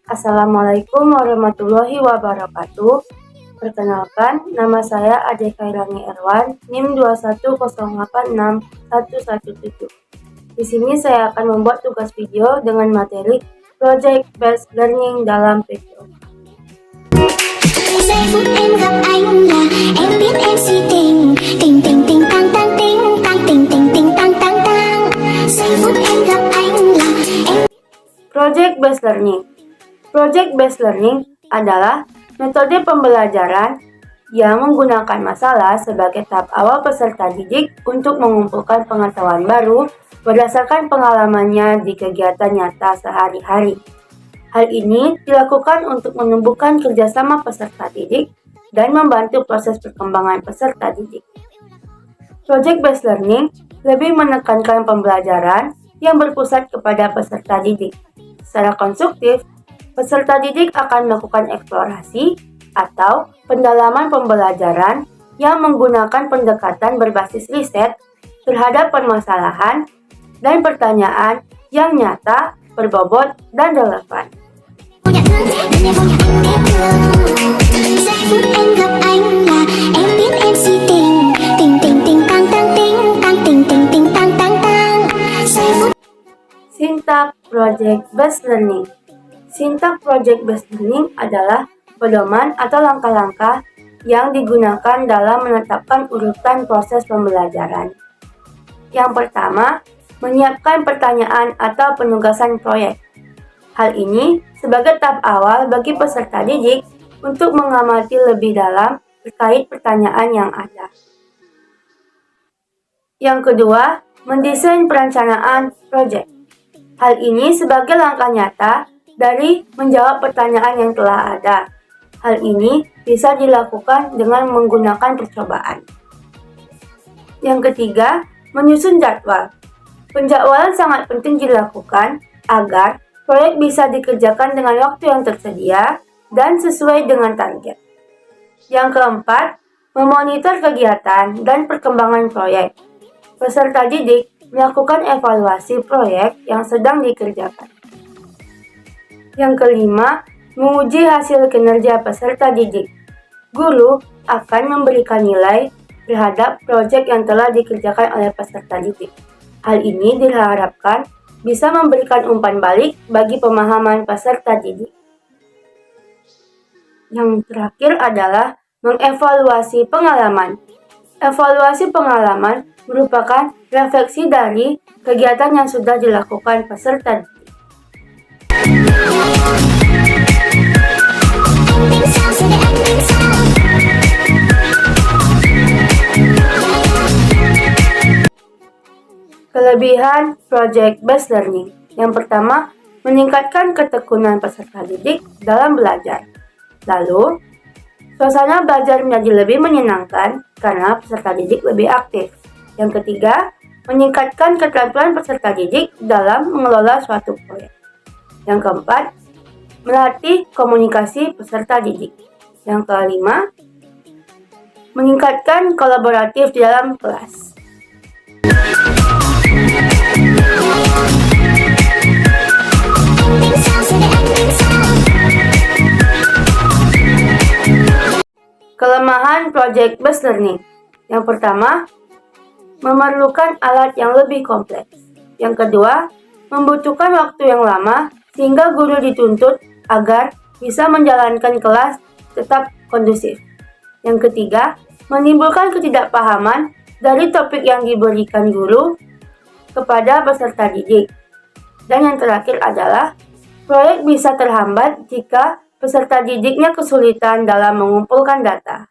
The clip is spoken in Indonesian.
Assalamualaikum warahmatullahi wabarakatuh. Perkenalkan, nama saya Ade Khairani Erwan, NIM 210861117. Di sini saya akan membuat tugas video dengan materi Project Based Learning dalam PTO. Project Based Learning. Project Based Learning adalah metode pembelajaran yang menggunakan masalah sebagai tahap awal peserta didik untuk mengumpulkan pengetahuan baru berdasarkan pengalamannya di kegiatan nyata sehari-hari. Hal ini dilakukan untuk menumbuhkan kerjasama peserta didik dan membantu proses perkembangan peserta didik. Project Based Learning lebih menekankan pembelajaran yang berpusat kepada peserta didik. Secara konstruktif, peserta didik akan melakukan eksplorasi atau pendalaman pembelajaran yang menggunakan pendekatan berbasis riset terhadap permasalahan dan pertanyaan yang nyata, berbobot, dan relevan. Sintak Project Based Learning. Sintak Project Based Learning adalah pedoman atau langkah-langkah yang digunakan dalam menetapkan urutan proses pembelajaran. Yang pertama, menyiapkan pertanyaan atau penugasan proyek. Hal ini sebagai tahap awal bagi peserta didik untuk mengamati lebih dalam terkait pertanyaan yang ada. Yang kedua, mendesain perencanaan proyek. Hal ini sebagai langkah nyata dari menjawab pertanyaan yang telah ada. Hal ini bisa dilakukan dengan menggunakan percobaan. Yang ketiga, menyusun jadwal. Penjadwalan sangat penting dilakukan agar proyek bisa dikerjakan dengan waktu yang tersedia dan sesuai dengan target. Yang keempat, memonitor kegiatan dan perkembangan proyek. Peserta didik melakukan evaluasi proyek yang sedang dikerjakan. Yang kelima, menguji hasil kinerja peserta didik. Guru akan memberikan nilai terhadap proyek yang telah dikerjakan oleh peserta didik. Hal ini diharapkan bisa memberikan umpan balik bagi pemahaman peserta didik. Yang terakhir adalah mengevaluasi pengalaman. Evaluasi pengalaman merupakan refleksi dari kegiatan yang sudah dilakukan peserta didik. Kelebihan Project Based Learning. Yang pertama, meningkatkan ketekunan peserta didik dalam belajar. Lalu, suasana belajar menjadi lebih menyenangkan karena peserta didik lebih aktif. Yang ketiga, meningkatkan keterampilan peserta didik dalam mengelola suatu proyek. Yang keempat, melatih komunikasi peserta didik. Yang kelima, meningkatkan kolaboratif di dalam kelas. Kelemahan Project Based Learning. Yang pertama, memerlukan alat yang lebih kompleks. Yang kedua, membutuhkan waktu yang lama sehingga guru dituntut agar bisa menjalankan kelas tetap kondusif. Yang ketiga, menimbulkan ketidakpahaman dari topik yang diberikan guru kepada peserta didik. Dan yang terakhir adalah, proyek bisa terhambat jika peserta didiknya kesulitan dalam mengumpulkan data.